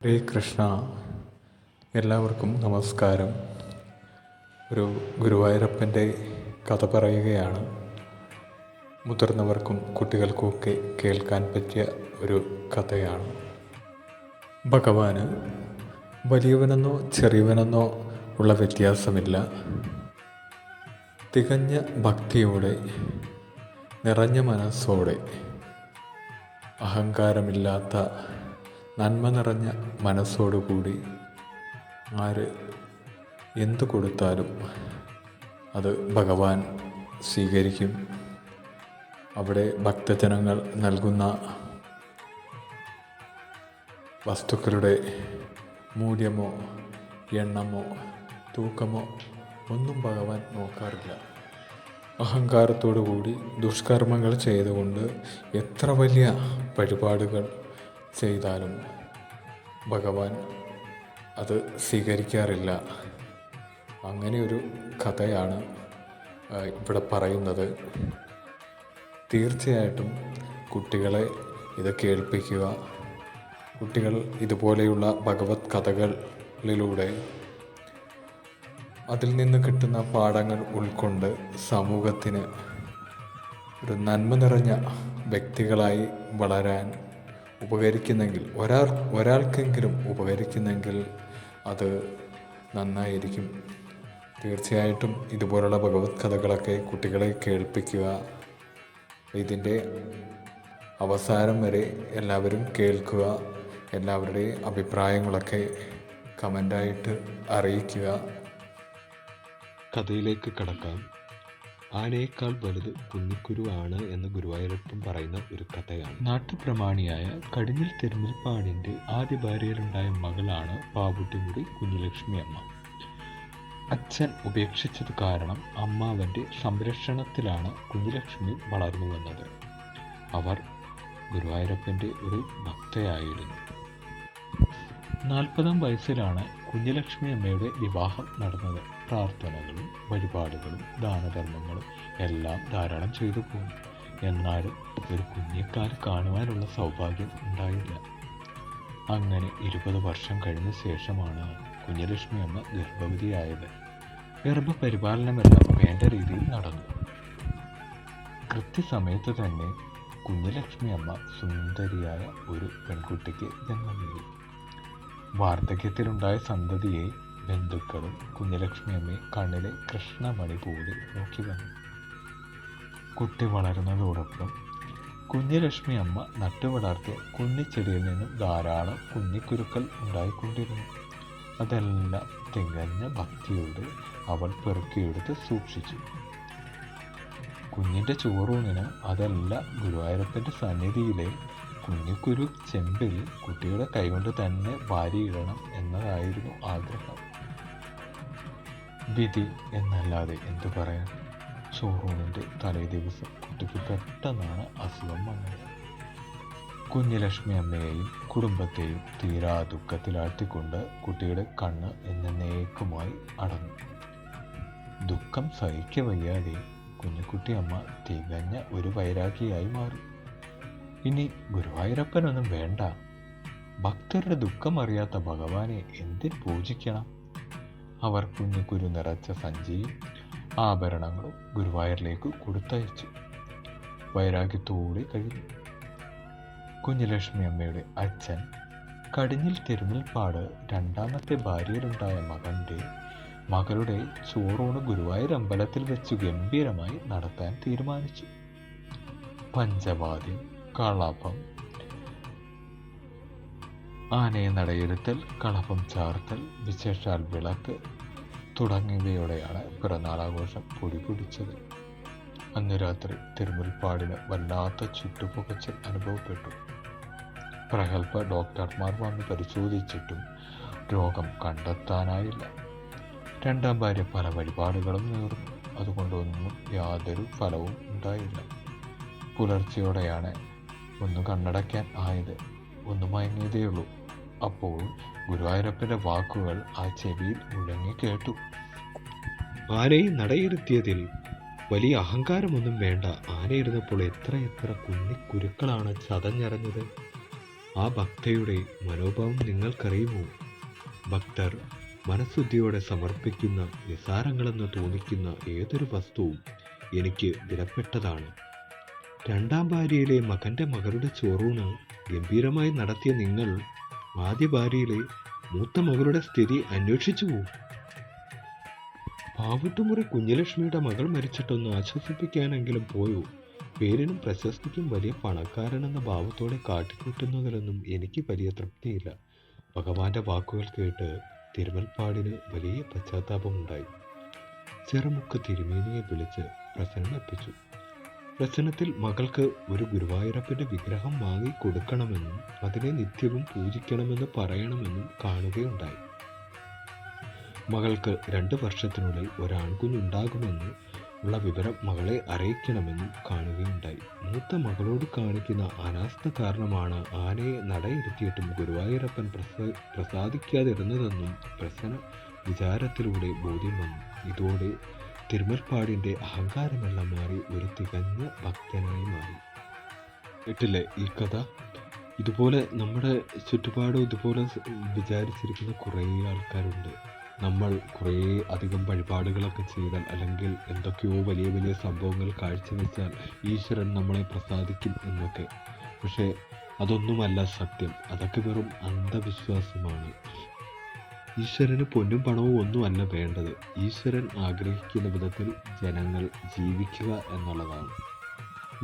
ഹരേ കൃഷ്ണ. എല്ലാവർക്കും നമസ്കാരം. ഒരു ഗുരുവായൂരപ്പൻ്റെ കഥ പറയുകയാണ്. മുതിർന്നവർക്കും കുട്ടികൾക്കുമൊക്കെ കേൾക്കാൻ പറ്റിയ ഒരു കഥയാണ്. ഭഗവാന് വലിയവനെന്നോ ചെറിയവനെന്നോ ഉള്ള വ്യത്യാസമില്ല. തികഞ്ഞ ഭക്തിയോടെ, നിറഞ്ഞ മനസ്സോടെ, അഹങ്കാരമില്ലാത്ത നന്മ നിറഞ്ഞ മനസ്സോടുകൂടി ആര് എന്തു കൊടുത്താലും അത് ഭഗവാൻ സ്വീകരിക്കും. അവിടെ ഭക്തജനങ്ങൾ നൽകുന്ന വസ്തുക്കളുടെ മൂല്യമോ എണ്ണമോ തൂക്കമോ ഒന്നും ഭഗവാൻ നോക്കാറില്ല. അഹങ്കാരത്തോടു കൂടി ദുഷ്കർമ്മങ്ങൾ ചെയ്തുകൊണ്ട് എത്ര വലിയ വഴിപാടുകൾ ചെയ്താലും ഭഗവാൻ അത് സ്വീകരിക്കാറില്ല. അങ്ങനെയൊരു കഥയാണ് ഇവിടെ പറയുന്നത്. തീർച്ചയായിട്ടും കുട്ടികളെ ഇത് കേൾപ്പിക്കുക. കുട്ടികൾ ഇതുപോലെയുള്ള ഭഗവത് കഥകളിലൂടെ അതിൽ നിന്ന് കിട്ടുന്ന പാഠങ്ങൾ ഉൾക്കൊണ്ട് സമൂഹത്തിന് ഒരു നന്മ നിറഞ്ഞ വ്യക്തികളായി വളരാൻ ഉപകരിക്കുന്നെങ്കിൽ, ഒരാൾക്കെങ്കിലും ഉപകരിക്കുന്നെങ്കിൽ അത് നന്നായിരിക്കും. തീർച്ചയായിട്ടും ഇതുപോലുള്ള ഭഗവത് കഥകളൊക്കെ കുട്ടികളെ കേൾപ്പിക്കുക. ഇതിൻ്റെ അവസാനം വരെ എല്ലാവരും കേൾക്കുക. എല്ലാവരുടെയും അഭിപ്രായങ്ങളൊക്കെ കമൻ്റായിട്ട് അറിയിക്കുക. കഥയിലേക്ക് കടക്കാം. ആനയേക്കാൾ വലുത് കുന്നിക്കുരു ആണ് എന്ന് ഗുരുവായൂരപ്പൻ പറയുന്ന ഒരു കഥയാണ്. നാട്ടുപ്രമാണിയായ കടിഞ്ഞിൽ തിരുമുൽപ്പാടിൻ്റെ ആദ്യ ഭാര്യയിലുണ്ടായ മകളാണ് പാവുട്ടിമുടി കുഞ്ഞുലക്ഷ്മി അമ്മ. അച്ഛൻ ഉപേക്ഷിച്ചത് കാരണം അമ്മാവൻ്റെ സംരക്ഷണത്തിലാണ് കുഞ്ഞുലക്ഷ്മി വളർന്നു വന്നത്. അവർ ഗുരുവായൂരപ്പൻ്റെ ഒരു ഭക്തയായിരുന്നു. 40-ാം വയസ്സിലാണ് കുഞ്ഞുലക്ഷ്മി അമ്മയുടെ വിവാഹം നടന്നത്. പ്രാർത്ഥനകളും വഴിപാടുകളും ദാനധർമ്മങ്ങളും എല്ലാം ധാരാളം ചെയ്തു പോകും. എന്നാലും ഒരു കുഞ്ഞിക്കാല് കാണുവാനുള്ള സൗഭാഗ്യം ഉണ്ടായില്ല. അങ്ങനെ 20 വർഷം കഴിഞ്ഞ ശേഷമാണ് കുഞ്ഞുലക്ഷ്മി അമ്മ ഗർഭവതിയായത്. ഗർഭപരിപാലനമെല്ലാം വേണ്ട രീതിയിൽ നടന്നു. കൃത്യസമയത്ത് തന്നെ കുഞ്ഞുലക്ഷ്മി അമ്മ സുന്ദരിയായ ഒരു പെൺകുട്ടിക്ക് ജന്മം നൽകി. വാർദ്ധക്യത്തിലുണ്ടായ സന്തതിയെ ബന്ധുക്കളും കുഞ്ഞുലക്ഷ്മി അമ്മയെ കണ്ണിലെ കൃഷ്ണമണി പോലെ നോക്കി വന്നു. കുട്ടി വളരുന്നതോടൊപ്പം കുഞ്ഞുലക്ഷ്മി അമ്മ നട്ടുവളർത്തിയ കുഞ്ഞിച്ചെടിയിൽ നിന്നും ധാരാളം കുഞ്ഞിക്കുരുക്കൾ ഉണ്ടായിക്കൊണ്ടിരുന്നു. അതെല്ലാം തികഞ്ഞ ഭക്തിയോടെ അവൾ പെറുക്കിയെടുത്ത് സൂക്ഷിച്ചു. കുഞ്ഞിൻ്റെ ചോറൂണിന് അതെല്ലാം ഗുരുവായൂരപ്പൻ്റെ സന്നിധിയിലെ കുഞ്ഞിക്കുരു ചെമ്പിൽ കുട്ടിയുടെ കൈകൊണ്ട് തന്നെ വാരിയിടണം എന്നതായിരുന്നു ആഗ്രഹം. വിധി എന്നല്ലാതെ എന്തു പറയാൻ. ചോറൂണിൻ്റെ തലേ ദിവസം കുട്ടിക്ക് പെട്ടെന്നാണ് അസുഖം വന്നത്. കുഞ്ഞുലക്ഷ്മി അമ്മയെയും കുടുംബത്തെയും തീരാ ദുഃഖത്തിലാഴ്ത്തിക്കൊണ്ട് കുട്ടിയുടെ കണ്ണ് എന്നേക്കുമായി അടഞ്ഞു. ദുഃഖം സഹിക്കവയ്യാതെ കുഞ്ഞുകുട്ടി അമ്മ തികഞ്ഞ ഒരു വൈരാഗിയായി മാറി. ഇനി ഗുരുവായൂരപ്പനൊന്നും വേണ്ട, ഭക്തരുടെ ദുഃഖം അറിയാത്ത ഭഗവാനെ എന്തിന് പൂജിക്കണം? അവർ കുഞ്ഞുകുരു നിറച്ച സഞ്ചിയും ആഭരണങ്ങളും ഗുരുവായൂരിലേക്ക് കൊടുത്തയച്ചു. വൈരാഗ്യത്തോടെ കഴിഞ്ഞു. കുഞ്ഞുലക്ഷ്മി അമ്മയുടെ അച്ഛൻ കടിഞ്ഞിൽ തിരുമുൽപ്പാട് 2ാമത്തെ ഭാര്യയിലുണ്ടായ മകളുടെ ചോറൂണ് ഗുരുവായൂർ അമ്പലത്തിൽ വെച്ച് ഗംഭീരമായി നടത്താൻ തീരുമാനിച്ചു. പഞ്ചവാദ്യം, കളഭം, ആനയെ നടയിരുത്തൽ, കളഭം ചാർത്തൽ, വിശേഷാൽ വിളക്ക് തുടങ്ങിയവയോടെയാണ് പിറന്നാളാഘോഷം പൊടിപിടിച്ചത്. അന്ന് രാത്രി തിരുമുൽപ്പാടിന് വല്ലാത്ത ചുട്ടുപുകച്ചൽ അനുഭവപ്പെട്ടു. പ്രഗത്ഭ ഡോക്ടർമാർ വന്ന് പരിശോധിച്ചിട്ടും രോഗം കണ്ടെത്താനായില്ല. 2ാം ഭാര്യ പല വഴിപാടുകളും നേർന്നു. അതുകൊണ്ടൊന്നും യാതൊരു ഫലവും ഉണ്ടായില്ല. പുലർച്ചയോടെയാണ് ഒന്ന് കണ്ണടയ്ക്കാൻ ആയത്. ഒന്ന് മയങ്ങിയതേയുള്ളൂ. അപ്പോൾ ഗുരുവായൂരപ്പൻ്റെ വാക്കുകൾ ആ ചെവിയിൽ മുഴങ്ങി കേട്ടു. ആനയെ നടയിരുത്തിയതിൽ വലിയ അഹങ്കാരമൊന്നും വേണ്ട. ആനയിരുന്നപ്പോൾ എത്ര കുഞ്ഞിക്കുരുക്കളാണ് ചതഞ്ഞറിഞ്ഞത്. ആ ഭക്തയുടെ മനോഭാവം നിങ്ങൾക്കറിയുമോ? ഭക്തർ മനഃശുദ്ധിയോടെ സമർപ്പിക്കുന്ന, നിസ്സാരങ്ങളെന്ന് തോന്നിക്കുന്ന ഏതൊരു വസ്തുവും എനിക്ക് വിലപ്പെട്ടതാണ്. രണ്ടാം ഭാര്യയിലെ മകൻ്റെ മകളുടെ ചോറൂണ് ഗംഭീരമായി നടത്തിയ നിങ്ങൾ ആദ്യ ഭാര്യയിലെ മൂത്ത മകളുടെ സ്ഥിതി അന്വേഷിച്ചുവോ? പാവട്ടുമുറി കുഞ്ഞലക്ഷ്മിയുടെ മകൾ മരിച്ചിട്ടൊന്ന് ആശ്വസിപ്പിക്കാനെങ്കിലും പോയോ? പേരിനും പ്രശസ്തിക്കും വലിയ പണക്കാരനെന്ന ഭാവത്തോടെ കാട്ടിക്കൂട്ടുന്നതിലൊന്നും എനിക്ക് വലിയ തൃപ്തിയില്ല. ഭഗവാന്റെ വാക്കുകൾ കേട്ട് തിരുമൽപ്പാടിന് വലിയ പശ്ചാത്താപമുണ്ടായി. ചെറുമുക്ക് തിരുമേനിയെ വിളിച്ച് പ്രസന്നപ്പിച്ചു. പ്രസന്നത്തിൽ മകൾക്ക് ഒരു ഗുരുവായൂരപ്പൻ്റെ വിഗ്രഹം വാങ്ങി കൊടുക്കണമെന്നും അതിനെ നിത്യവും പൂജിക്കണമെന്ന് പറയണമെന്നും കാണുകയുണ്ടായി. മകൾക്ക് 2 വർഷത്തിനുള്ളിൽ ഒരാൺകുഞ്ഞുണ്ടാകുമെന്ന് ഉള്ള വിവരം മകളെ അറിയിക്കണമെന്നും കാണുകയുണ്ടായി. മൂത്ത മകളോട് കാണിക്കുന്ന അനാസ്ഥ കാരണമാണ് ആനയെ നടയിരുത്തിയിട്ടും ഗുരുവായൂരപ്പൻ പ്രസാദിക്കാതിരുന്നതെന്നും പ്രസന്ന വിചാരത്തിലൂടെ ബോധ്യം വന്നു. ഇതോടെ തിരുമൽപ്പാടിൻ്റെ അഹങ്കാരമെല്ലാം മാറി ഒരു തികഞ്ഞ ഭക്തനായി മാറി. കേട്ടില്ലേ ഈ കഥ? ഇതുപോലെ നമ്മുടെ ചുറ്റുപാടും ഇതുപോലെ വിചാരിച്ചിരിക്കുന്ന കുറേ ആൾക്കാരുണ്ട്. നമ്മൾ കുറേ അധികം വഴിപാടുകളൊക്കെ ചെയ്താൽ, അല്ലെങ്കിൽ എന്തൊക്കെയോ വലിയ വലിയ സംഭവങ്ങൾ കാഴ്ചവെച്ചാൽ ഈശ്വരൻ നമ്മളെ പ്രസാദിക്കും എന്നൊക്കെ. പക്ഷേ അതൊന്നുമല്ല സത്യം. അതൊക്കെ വെറും അന്ധവിശ്വാസമാണ്. ഈശ്വരന് പൊന്നും പണവും ഒന്നുമല്ല വേണ്ടത്. ഈശ്വരൻ ആഗ്രഹിക്കുന്ന വിധത്തിൽ ജനങ്ങൾ ജീവിക്കുക എന്നുള്ളതാണ്.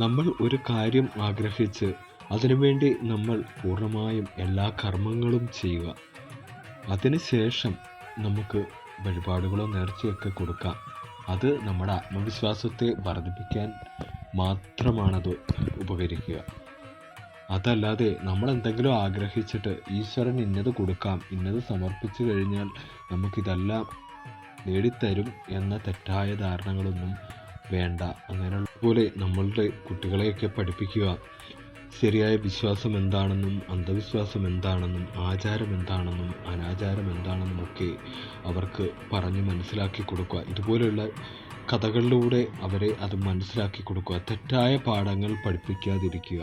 നമ്മൾ ഒരു കാര്യം ആഗ്രഹിച്ച് അതിനുവേണ്ടി നമ്മൾ പൂർണ്ണമായും എല്ലാ കർമ്മങ്ങളും ചെയ്യുക. അതിനുശേഷം നമുക്ക് വഴിപാടുകളോ നേർച്ചയൊക്കെ കൊടുക്കാം. അത് നമ്മുടെ ആത്മവിശ്വാസത്തെ വർദ്ധിപ്പിക്കാൻ മാത്രമാണത് ഉപകരിക്കുക. അതല്ലാതെ നമ്മൾ എന്തെങ്കിലും ആഗ്രഹിച്ചിട്ട് ഈശ്വരൻ ഇന്നത് കൊടുക്കാം, ഇന്നത് സമർപ്പിച്ചു കഴിഞ്ഞാൽ നമുക്കിതെല്ലാം നേടിത്തരും എന്ന തെറ്റായ ധാരണകളൊന്നും വേണ്ട. അങ്ങനെയുള്ള പോലെ നമ്മളുടെ കുട്ടികളെയൊക്കെ പഠിപ്പിക്കുക. ശരിയായ വിശ്വാസം എന്താണെന്നും അന്ധവിശ്വാസം എന്താണെന്നും ആചാരം എന്താണെന്നും അനാചാരം എന്താണെന്നും ഒക്കെ അവർക്ക് പറഞ്ഞ് മനസ്സിലാക്കി കൊടുക്കുക. ഇതുപോലെയുള്ള കഥകളിലൂടെ അവരെ അത് മനസ്സിലാക്കി കൊടുക്കുക. തെറ്റായ പാഠങ്ങൾ പഠിപ്പിക്കാതിരിക്കുക.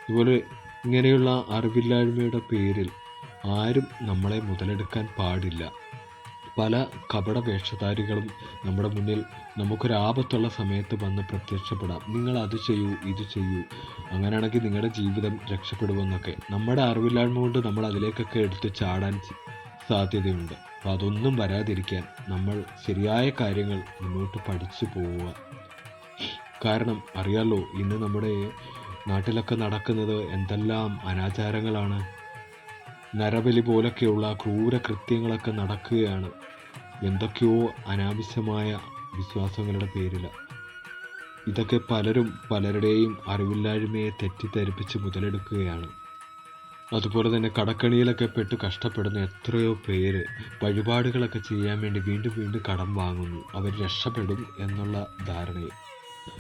ഇതുപോലെ ഇങ്ങനെയുള്ള അറിവില്ലായ്മയുടെ പേരിൽ ആരും നമ്മളെ മുതലെടുക്കാൻ പാടില്ല. പല കപട വേഷധാരികളും നമ്മുടെ മുന്നിൽ നമുക്കൊരാപത്തുള്ള സമയത്ത് വന്ന് പ്രത്യക്ഷപ്പെടാം. നിങ്ങൾ അത് ചെയ്യൂ, ഇത് ചെയ്യൂ, അങ്ങനെയാണെങ്കിൽ നിങ്ങളുടെ ജീവിതം രക്ഷപ്പെടുമെന്നൊക്കെ. നമ്മുടെ അറിവില്ലായ്മ കൊണ്ട് നമ്മൾ അതിലേക്കൊക്കെ എടുത്ത് ചാടാൻ സാധ്യതയുണ്ട്. അപ്പോൾ അതൊന്നും വരാതിരിക്കാൻ നമ്മൾ ശരിയായ കാര്യങ്ങൾ മുന്നോട്ട് പഠിച്ചു പോവുക. കാരണം അറിയാലോ, ഇന്ന് നമ്മുടെ നാട്ടിലൊക്കെ നടക്കുന്നത് എന്തെല്ലാം അനാചാരങ്ങളാണ്. നരബലി പോലൊക്കെയുള്ള ക്രൂര കൃത്യങ്ങളൊക്കെ നടക്കുകയാണ്. എന്തൊക്കെയോ അനാവശ്യമായ വിശ്വാസങ്ങളുടെ പേരിൽ. ഇതൊക്കെ പലരും പലരുടെയും അറിവില്ലായ്മയെ തെറ്റിദ്ധരിപ്പിച്ച് മുതലെടുക്കുകയാണ്. അതുപോലെ തന്നെ കടക്കണിയിലൊക്കെ പെട്ട് കഷ്ടപ്പെടുന്ന എത്രയോ പേര് വഴിപാടുകളൊക്കെ ചെയ്യാൻ വേണ്ടി വീണ്ടും വീണ്ടും കടം വാങ്ങുന്നു. അവർ രക്ഷപ്പെടും എന്നുള്ള ധാരണയിൽ.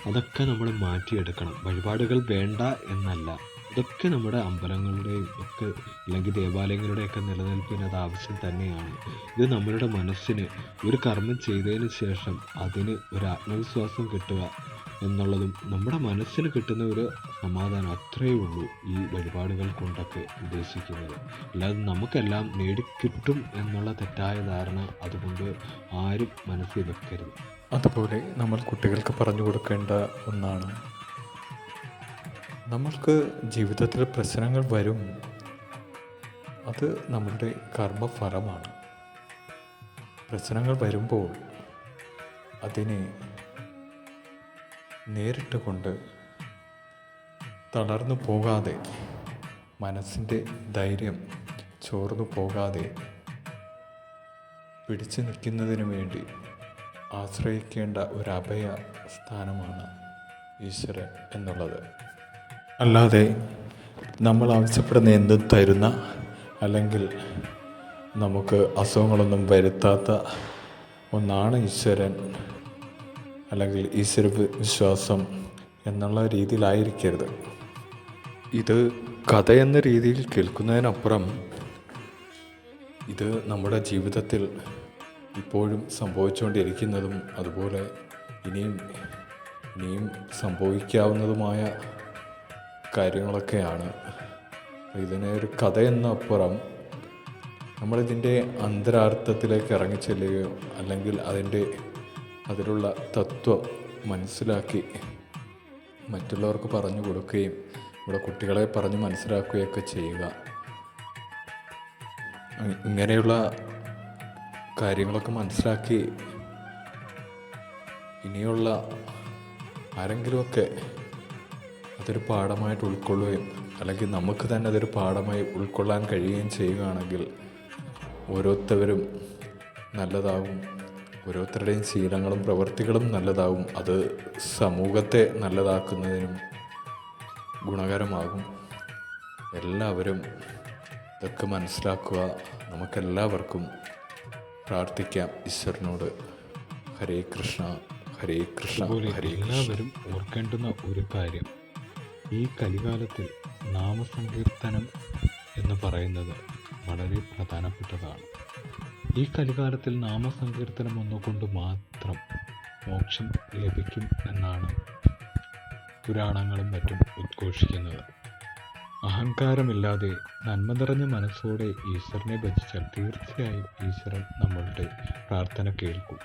അതൊക്കെ നമ്മൾ മാറ്റിയെടുക്കണം. വഴിപാടുകൾ വേണ്ട എന്നല്ല, ഇതൊക്കെ നമ്മുടെ അമ്പലങ്ങളുടെയും ഒക്കെ അല്ലെങ്കിൽ ദേവാലയങ്ങളുടെയൊക്കെ നിലനിൽപ്പിന് അത് ആവശ്യം തന്നെയാണ്. ഇത് നമ്മളുടെ മനസ്സിന് ഒരു കർമ്മം ചെയ്തതിന് ശേഷം അതിന് ഒരു ആത്മവിശ്വാസം കിട്ടുക എന്നുള്ളതും നമ്മുടെ മനസ്സിന് കിട്ടുന്ന ഒരു സമാധാനം, അത്രയേ ഉള്ളൂ ഈ വഴിപാടുകൾ കൊണ്ടൊക്കെ ഉദ്ദേശിക്കുന്നത്. അല്ലാതെ നമുക്കെല്ലാം നേടിക്കിട്ടും എന്നുള്ള തെറ്റായ ധാരണ അതുകൊണ്ട് ആരും മനസ്സിൽ വെക്കരുത്. അതുപോലെ നമ്മൾ കുട്ടികൾക്ക് പറഞ്ഞു കൊടുക്കേണ്ട ഒന്നാണ്, നമ്മൾക്ക് ജീവിതത്തിൽ പ്രശ്നങ്ങൾ വരും. അത് നമ്മളുടെ കർമ്മഫലമാണ്. പ്രശ്നങ്ങൾ വരുമ്പോൾ അതിനെ നേരിട്ട് കൊണ്ട് തളർന്നു പോകാതെ, മനസ്സിൻ്റെ ധൈര്യം ചോർന്നു പോകാതെ പിടിച്ചു നിൽക്കുന്നതിന് വേണ്ടി ആശ്രയിക്കേണ്ട ഒരു അഭയ സ്ഥാനമാണ് ഈശ്വരൻ എന്നുള്ളത്. അല്ലാതെ നമ്മൾ ആവശ്യപ്പെടുന്ന എന്തും തരുന്ന, അല്ലെങ്കിൽ നമുക്ക് അസുഖങ്ങളൊന്നും വരുത്താത്ത ഒന്നാണ് ഈശ്വരൻ, അല്ലെങ്കിൽ ഈശ്വര വിശ്വാസം എന്നുള്ള രീതിയിലായിരിക്കരുത്. ഇത് കഥ എന്ന രീതിയിൽ കേൾക്കുന്നതിനപ്പുറം ഇത് നമ്മുടെ ജീവിതത്തിൽ ഇപ്പോഴും സംഭവിച്ചുകൊണ്ടിരിക്കുന്നതും അതുപോലെ ഇനിയും സംഭവിക്കാവുന്നതുമായ കാര്യങ്ങളൊക്കെയാണ്. ഇതിനെ ഒരു കഥയെന്നപ്പുറം നമ്മളിതിൻ്റെ അന്തരാർത്ഥത്തിലേക്ക് ഇറങ്ങിച്ചെല്ലുകയോ അല്ലെങ്കിൽ അതിലുള്ള തത്വം മനസ്സിലാക്കി മറ്റുള്ളവർക്ക് പറഞ്ഞു കൊടുക്കുകയും ഇവിടെ കുട്ടികളെ പറഞ്ഞ് മനസ്സിലാക്കുകയൊക്കെ ചെയ്യുക. ഇങ്ങനെയുള്ള കാര്യങ്ങളൊക്കെ മനസ്സിലാക്കി ഇനിയുള്ള ആരെങ്കിലുമൊക്കെ അതൊരു പാഠമായിട്ട് ഉൾക്കൊള്ളുകയും അല്ലെങ്കിൽ നമുക്ക് തന്നെ അതൊരു പാഠമായി ഉൾക്കൊള്ളാൻ കഴിയുകയും ചെയ്യുകയാണെങ്കിൽ ഓരോരുത്തരും നല്ലതാവും. ഓരോരുത്തരുടെയും ശീലങ്ങളും പ്രവൃത്തികളും നല്ലതാവും. അത് സമൂഹത്തെ നല്ലതാക്കുന്നതിനും ഗുണകരമാകും. എല്ലാവരും ഇതൊക്കെ മനസ്സിലാക്കുക. നമുക്കെല്ലാവർക്കും പ്രാർത്ഥിക്കാം ഈശ്വരനോട്. ഹരേ കൃഷ്ണ ഹരേ കൃഷ്ണ അതുപോലെ ഹരേ കൃഷ്ണ. എല്ലാവരും ഓർക്കേണ്ടുന്ന ഒരു കാര്യം, ഈ കലികാലത്തിൽ നാമസങ്കീർത്തനം എന്ന് പറയുന്നത് വളരെ പ്രധാനപ്പെട്ടതാണ്. ഈ കലികാലത്തിൽ നാമസങ്കീർത്തനം ഒന്നുകൊണ്ട് മാത്രം മോക്ഷം ലഭിക്കും എന്നാണ് പുരാണങ്ങളും മറ്റും ഉദ്ഘോഷിക്കുന്നത്. അഹങ്കാരമില്ലാതെ നന്മ നിറഞ്ഞ മനസ്സോടെ ഈശ്വരനെ ഭജിച്ചാൽ തീർച്ചയായും ഈശ്വരൻ നമ്മളുടെ പ്രാർത്ഥന കേൾക്കും.